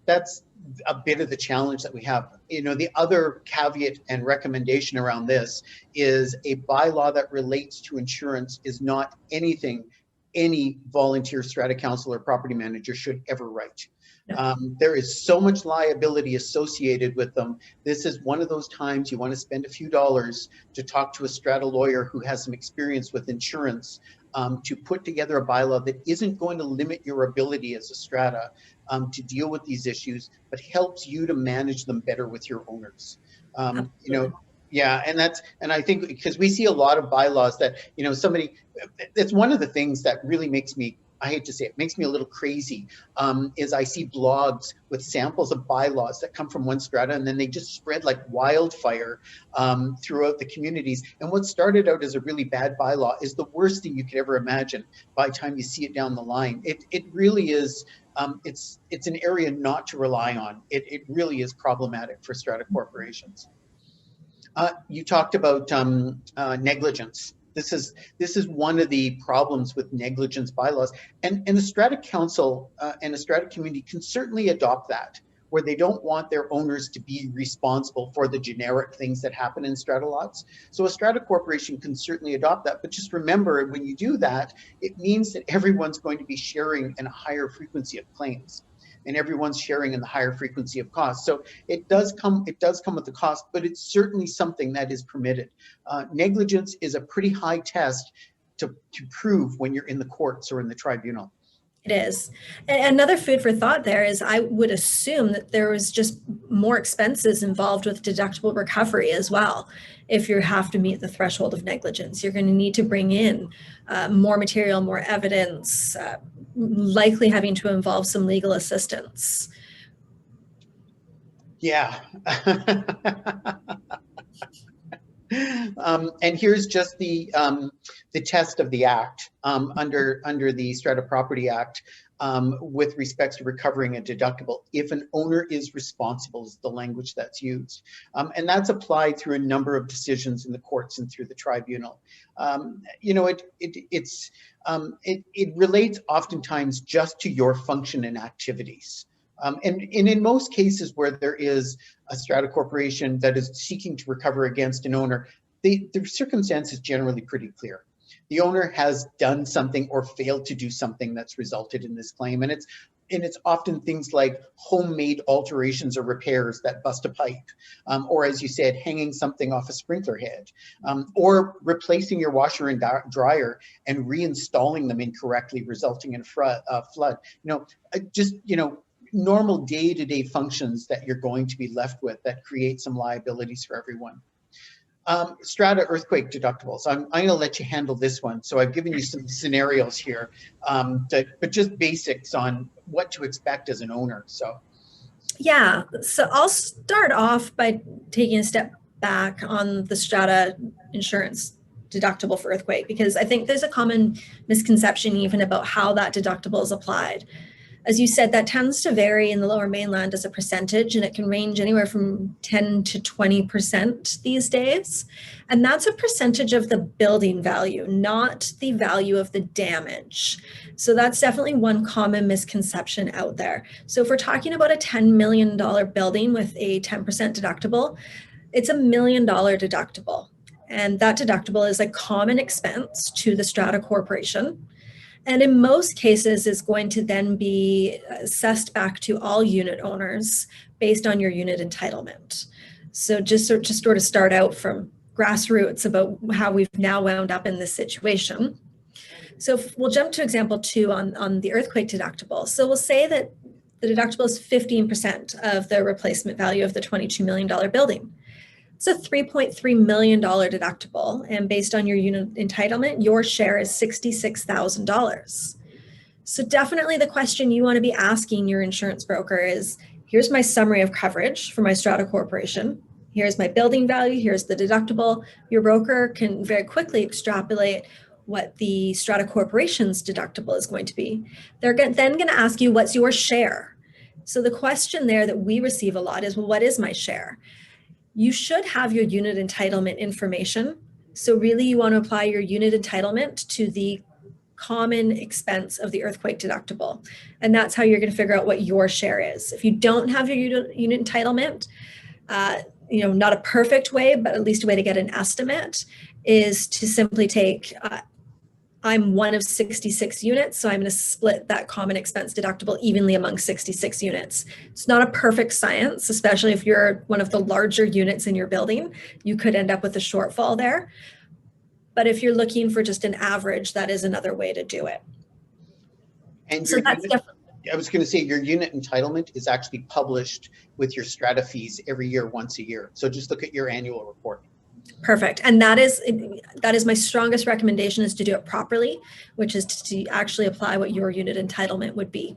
that's a bit of the challenge that we have. The other caveat and recommendation around this is a bylaw that relates to insurance is not anything any volunteer strata council or property manager should ever write. There is so much liability associated with them. This is one of those times you want to spend a few dollars to talk to a strata lawyer who has some experience with insurance to put together a bylaw that isn't going to limit your ability as a strata to deal with these issues, but helps you to manage them better with your owners. Yeah, and I think because we see a lot of bylaws that, it's one of the things that really makes me, I hate to say it, makes me a little crazy, is I see blogs with samples of bylaws that come from one strata and then they just spread like wildfire throughout the communities. And what started out as a really bad bylaw is the worst thing you could ever imagine by the time you see it down the line. It really is, it's an area not to rely on. It really is problematic for strata corporations. You talked about negligence. This is one of the problems with negligence bylaws, and the strata council and the strata community can certainly adopt that, where they don't want their owners to be responsible for the generic things that happen in strata lots. So a strata corporation can certainly adopt that, but just remember, when you do that, it means that everyone's going to be sharing in a higher frequency of claims, and everyone's sharing in the higher frequency of costs. So it does come with the cost, but it's certainly something that is permitted. Negligence is a pretty high test to prove when you're in the courts or in the tribunal. It is. And another food for thought there is I would assume that there was just more expenses involved with deductible recovery as well. If you have to meet the threshold of negligence, you're going to need to bring in more material, more evidence, likely having to involve some legal assistance. Yeah. And here's just the test of the act under the Strata Property Act with respect to recovering a deductible. If an owner is responsible is the language that's used. And that's applied through a number of decisions in the courts and through the tribunal. It relates oftentimes just to your function and activities. And in most cases where there is a strata corporation that is seeking to recover against an owner, the circumstance is generally pretty clear. The owner has done something or failed to do something that's resulted in this claim. And it's often things like homemade alterations or repairs that bust a pipe, or as you said, hanging something off a sprinkler head, or replacing your washer and dryer and reinstalling them incorrectly, resulting in a flood. Normal day-to-day functions that you're going to be left with that create some liabilities for everyone. Strata earthquake deductibles. I'm going to let you handle this one. So I've given you some scenarios here, but just basics on what to expect as an owner. So I'll start off by taking a step back on the strata insurance deductible for earthquake, because I think there's a common misconception even about how that deductible is applied. As you said, that tends to vary in the Lower Mainland as a percentage, and it can range anywhere from 10 to 20% these days. And that's a percentage of the building value, not the value of the damage. So that's definitely one common misconception out there. So if we're talking about a $10 million building with a 10% deductible, it's $1 million deductible. And that deductible is a common expense to the strata corporation. And in most cases is going to then be assessed back to all unit owners based on your unit entitlement. So just sort of start out from grassroots about how we've now wound up in this situation. So we'll jump to example 2 on the earthquake deductible. So we'll say that the deductible is 15% of the replacement value of the $22 million building. It's a $3.3 million deductible, and based on your unit entitlement, your share is $66,000. So definitely the question you want to be asking your insurance broker is, here's my summary of coverage for my Strata Corporation. Here's my building value. Here's the deductible. Your broker can very quickly extrapolate what the Strata Corporation's deductible is going to be. They're then going to ask you, what's your share? So the question there that we receive a lot is, well, what is my share? You should have your unit entitlement information. So really you want to apply your unit entitlement to the common expense of the earthquake deductible. And that's how you're going to figure out what your share is. If you don't have your unit entitlement, not a perfect way, but at least a way to get an estimate is to simply take, I'm one of 66 units, so I'm going to split that common expense deductible evenly among 66 units. It's not a perfect science, especially if you're one of the larger units in your building. You could end up with a shortfall there. But if you're looking for just an average, that is another way to do it. And so that's different. I was going to say your unit entitlement is actually published with your strata fees every year, once a year. So just look at your annual report. Perfect. And that is my strongest recommendation, is to do it properly, which is to actually apply what your unit entitlement would be.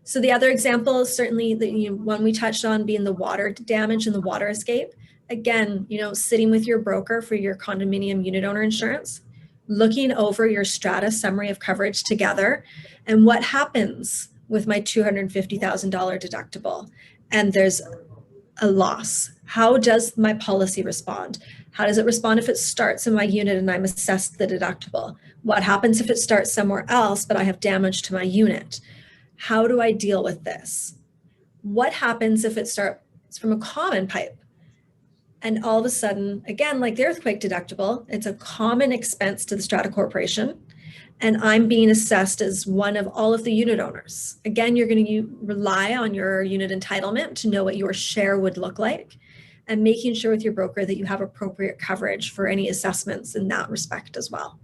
So the other example is certainly the one we touched on, being the water damage and the water escape. Again, sitting with your broker for your condominium unit owner insurance, looking over your strata summary of coverage together, and what happens with my $250,000 deductible, and there's a loss. How does my policy respond? How does it respond if it starts in my unit and I'm assessed the deductible? What happens if it starts somewhere else, but I have damage to my unit? How do I deal with this? What happens if it starts from a common pipe? And all of a sudden, again, like the earthquake deductible, it's a common expense to the Strata Corporation, and I'm being assessed as one of all of the unit owners. Again, you're going to rely on your unit entitlement to know what your share would look like, and making sure with your broker that you have appropriate coverage for any assessments in that respect as well.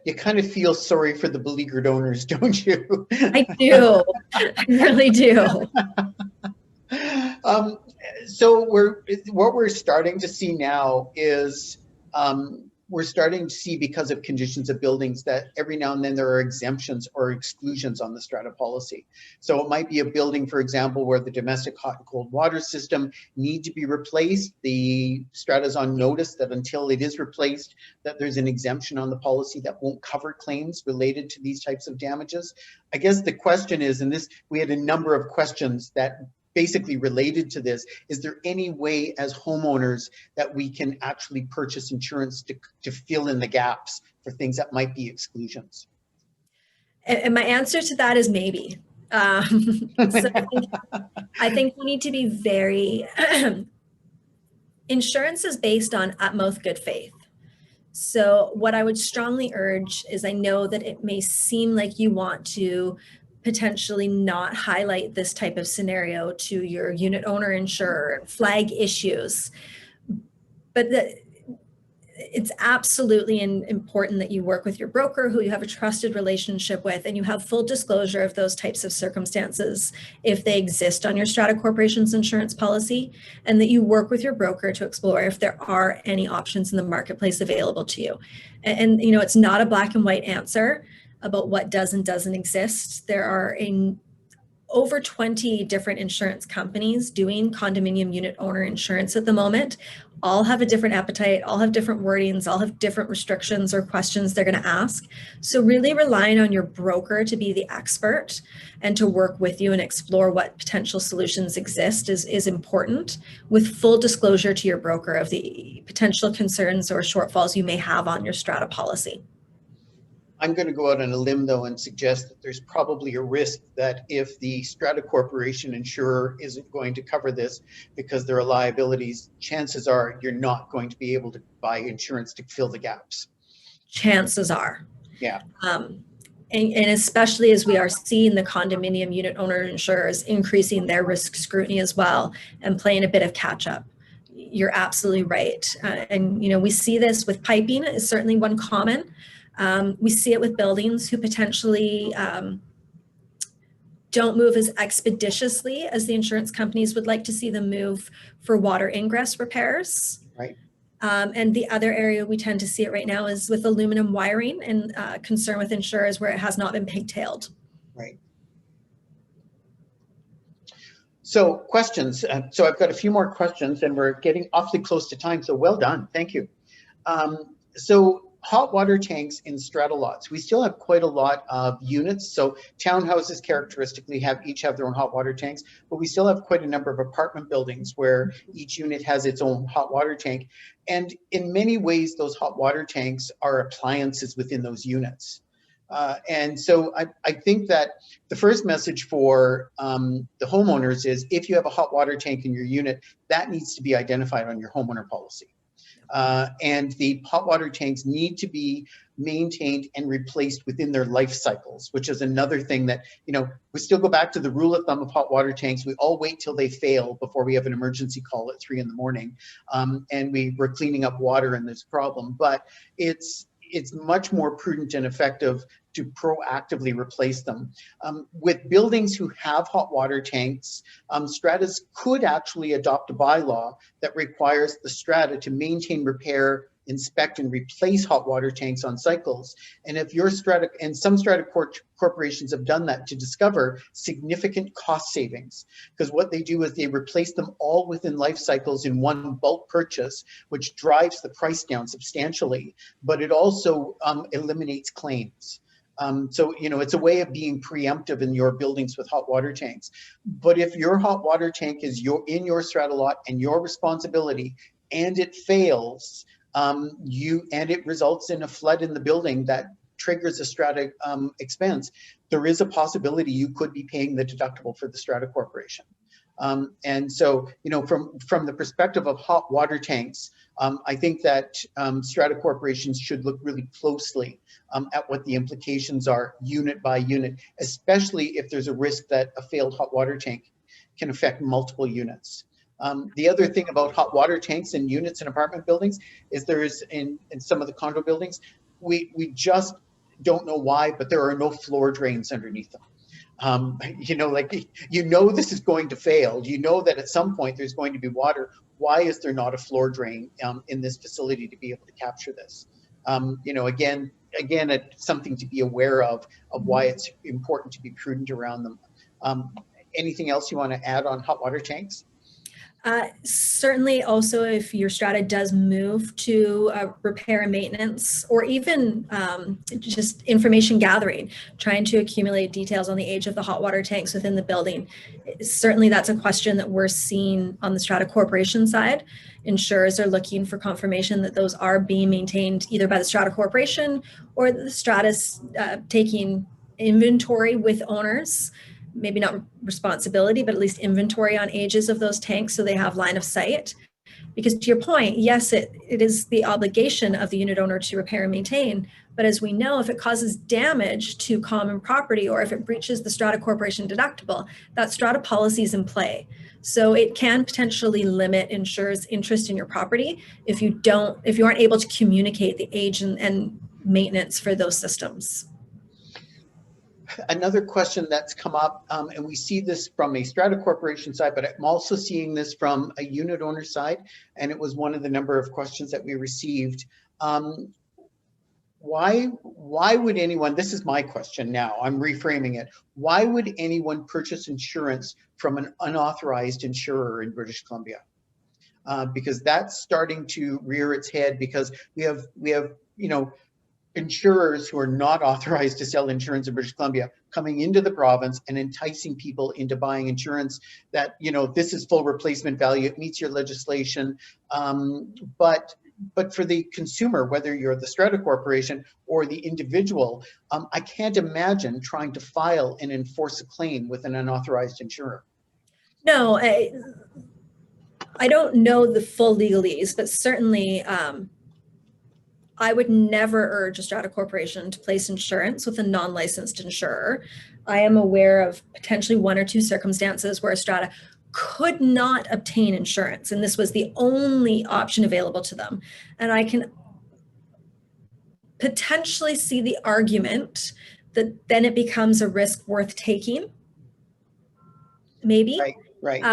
You kind of feel sorry for the beleaguered owners, don't you? I do. I really do. So what we're starting to see now is we're starting to see, because of conditions of buildings, that every now and then there are exemptions or exclusions on the strata policy. So it might be a building, for example, where the domestic hot and cold water system need to be replaced. The strata's on notice that until it is replaced, that there's an exemption on the policy that won't cover claims related to these types of damages. I guess the question is, and we had a number of questions that basically related to this, is there any way as homeowners that we can actually purchase insurance to fill in the gaps for things that might be exclusions? And my answer to that is maybe. So I think we need to be very, insurance is based on utmost good faith. So what I would strongly urge is, I know that it may seem like you want to potentially not highlight this type of scenario to your unit owner insurer, flag issues, but it's absolutely important that you work with your broker who you have a trusted relationship with, and you have full disclosure of those types of circumstances if they exist on your Strata Corporation's insurance policy, and that you work with your broker to explore if there are any options in the marketplace available to you. And it's not a black and white answer about what does and doesn't exist. There are over 20 different insurance companies doing condominium unit owner insurance at the moment. All have a different appetite, all have different wordings, all have different restrictions or questions they're going to ask. So really relying on your broker to be the expert and to work with you and explore what potential solutions exist is important, with full disclosure to your broker of the potential concerns or shortfalls you may have on your strata policy. I'm going to go out on a limb, though, and suggest that there's probably a risk that if the Strata Corporation insurer isn't going to cover this because there are liabilities, chances are you're not going to be able to buy insurance to fill the gaps. Chances are. Yeah. And especially as we are seeing the condominium unit owner insurers increasing their risk scrutiny as well and playing a bit of catch up. You're absolutely right. And, you know, we see this with piping is certainly one common. We see it with buildings who potentially don't move as expeditiously as the insurance companies would like to see them move for water ingress repairs. Right. And the other area we tend to see it right now is with aluminum wiring and concern with insurers where it has not been pigtailed. Right. So questions. So I've got a few more questions and we're getting awfully close to time. So well done. Thank you. So hot water tanks in strata lots. We still have quite a lot of units. So townhouses characteristically each have their own hot water tanks, but we still have quite a number of apartment buildings where each unit has its own hot water tank. And in many ways, those hot water tanks are appliances within those units. And so I think that the first message for the homeowners is if you have a hot water tank in your unit, that needs to be identified on your homeowner policy. And the hot water tanks need to be maintained and replaced within their life cycles, which is another thing that, you know, we still go back to the rule of thumb of hot water tanks. We all wait till they fail before we have an emergency call at 3 in the morning. And we're cleaning up water and there's a problem, but it's much more prudent and effective to proactively replace them. With buildings who have hot water tanks, stratas could actually adopt a bylaw that requires the strata to maintain, repair, inspect, and replace hot water tanks on cycles. And if your strata, and some strata corporations have done that to discover significant cost savings, because what they do is they replace them all within life cycles in one bulk purchase, which drives the price down substantially, but it also eliminates claims. So, you know, it's a way of being preemptive in your buildings with hot water tanks. But if your hot water tank is in your strata lot and your responsibility, and it fails, and it results in a flood in the building that triggers a strata expense, there is a possibility you could be paying the deductible for the strata corporation. And so, you know, from the perspective of hot water tanks, I think that strata corporations should look really closely at what the implications are unit by unit, especially if there's a risk that a failed hot water tank can affect multiple units. The other thing about hot water tanks in units in apartment buildings is there is in some of the condo buildings, we just don't know why, but there are no floor drains underneath them. You know, like, you know, this is going to fail. You know that at some point there's going to be water. Why is there not a floor drain in this facility to be able to capture this? You know, again, it's something to be aware of why it's important to be prudent around them. Anything else you want to add on hot water tanks? Certainly also if your strata does move to repair and maintenance, or even just information gathering, trying to accumulate details on the age of the hot water tanks within the building. Certainly that's a question that we're seeing on the strata corporation side. Insurers are looking for confirmation that those are being maintained either by the strata corporation or the strata's taking inventory with owners, maybe not responsibility, but at least inventory on ages of those tanks so they have line of sight. Because to your point, yes, it is the obligation of the unit owner to repair and maintain, but as we know, if it causes damage to common property or if it breaches the strata corporation deductible, that strata policy is in play. So it can potentially limit insurers' interest in your property if you aren't able to communicate the age and maintenance for those systems. Another question that's come up, and we see this from a strata corporation side, but I'm also seeing this from a unit owner side, and it was one of the number of questions that we received. Why would anyone, this is my question now, I'm reframing it. Why would anyone purchase insurance from an unauthorized insurer in British Columbia? Because that's starting to rear its head, because we have, you know, insurers who are not authorized to sell insurance in British Columbia coming into the province and enticing people into buying insurance that, you know, this is full replacement value, it meets your legislation, but but for the consumer, whether you're the Strata Corporation or the individual, I can't imagine trying to file and enforce a claim with an unauthorized insurer. No, I don't know the full legalese, but certainly I would never urge a Strata Corporation to place insurance with a non-licensed insurer. I am aware of potentially one or two circumstances where a Strata could not obtain insurance, and this was the only option available to them. And I can potentially see the argument that then it becomes a risk worth taking, maybe. Right.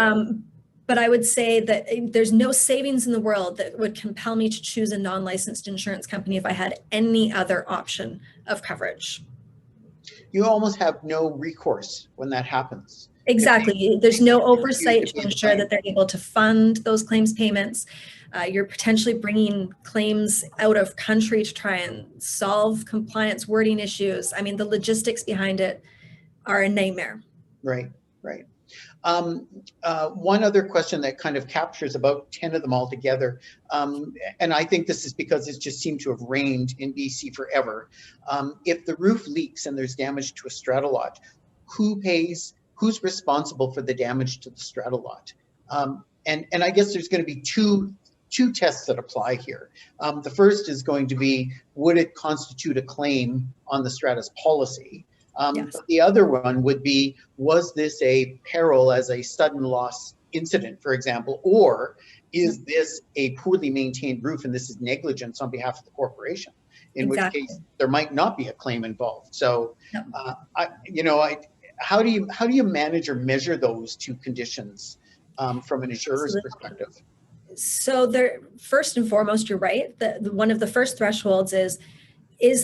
But I would say that there's no savings in the world that would compel me to choose a non-licensed insurance company if I had any other option of coverage. You almost have no recourse when that happens. Exactly. There's no oversight to ensure that they're able to fund those claims payments. You're potentially bringing claims out of country to try and solve compliance wording issues. I mean, the logistics behind it are a nightmare. Right. One other question that kind of captures about 10 of them all together, and I think this is because it just seemed to have rained in BC forever. If the roof leaks and there's damage to a strata lot, who pays? Who's responsible for the damage to the strata lot? And I guess there's going to be two tests that apply here. The first is going to be, would it constitute a claim on the strata's policy? Yes. But the other one would be, was this a peril as a sudden loss incident, for example, or is this a poorly maintained roof and this is negligence on behalf of the corporation, in which case there might not be a claim involved. So, how do you manage or measure those two conditions from an insurer's perspective? So there, first and foremost, you're right. One of the first thresholds is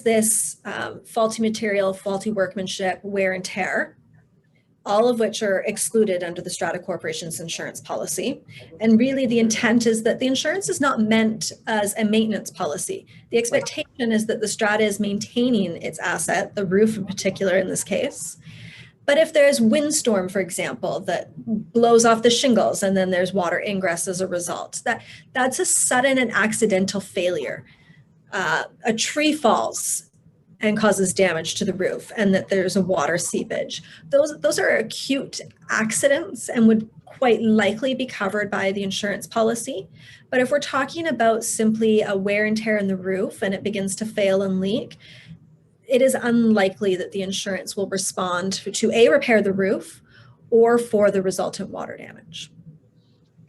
this faulty material, faulty workmanship, wear and tear, all of which are excluded under the Strata Corporation's insurance policy. And really the intent is that the insurance is not meant as a maintenance policy. The expectation is that the Strata is maintaining its asset, the roof in particular in this case. But if there's windstorm, for example, that blows off the shingles and then there's water ingress as a result, that's a sudden and accidental failure. A tree falls and causes damage to the roof and that there's a water seepage. Those are acute accidents and would quite likely be covered by the insurance policy. But if we're talking about simply a wear and tear in the roof and it begins to fail and leak, it is unlikely that the insurance will respond to repair the roof or for the resultant water damage.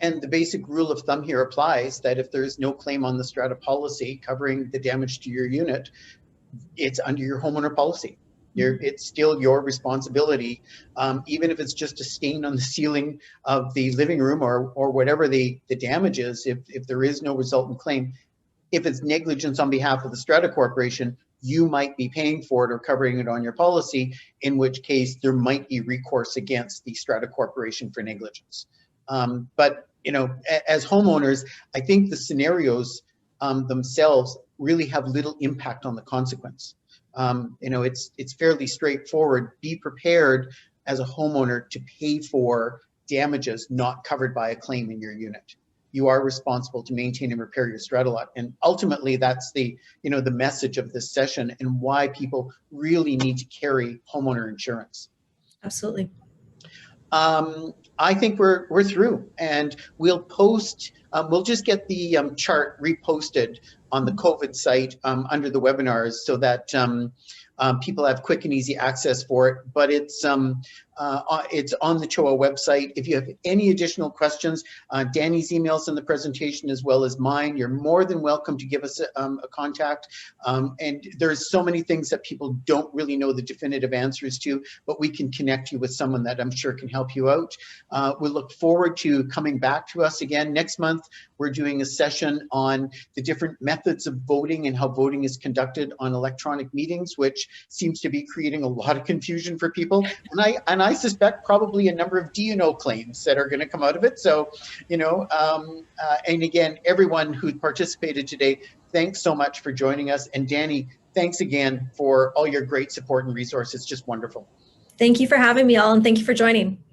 And the basic rule of thumb here applies that if there's no claim on the Strata policy covering the damage to your unit, it's under your homeowner policy. It's still your responsibility, even if it's just a stain on the ceiling of the living room or whatever the damage is. If there is no resultant claim, if it's negligence on behalf of the Strata Corporation, you might be paying for it or covering it on your policy, in which case there might be recourse against the Strata Corporation for negligence. But as homeowners, I think the scenarios themselves really have little impact on the consequence. It's fairly straightforward. Be prepared as a homeowner to pay for damages not covered by a claim in your unit. You are responsible to maintain and repair your strata lot. And ultimately, that's the message of this session and why people really need to carry homeowner insurance. Absolutely. I think we're through, and we'll post. We'll just get the chart reposted on the COVID site under the webinars so that people have quick and easy access for it. But it's on the CHOA website. If you have any additional questions, Danny's email's in the presentation as well as mine. You're more than welcome to give us a contact. And there's so many things that people don't really know the definitive answers to, but we can connect you with someone that I'm sure can help you out. We look forward to coming back to us again next month. We're doing a session on the different methods of voting and how voting is conducted on electronic meetings, which seems to be creating a lot of confusion for people. And I suspect probably a number of D&O claims that are going to come out of it. So, and again, everyone who participated today, thanks so much for joining us. And Danny, thanks again for all your great support and resources. Just wonderful. Thank you for having me all, and thank you for joining.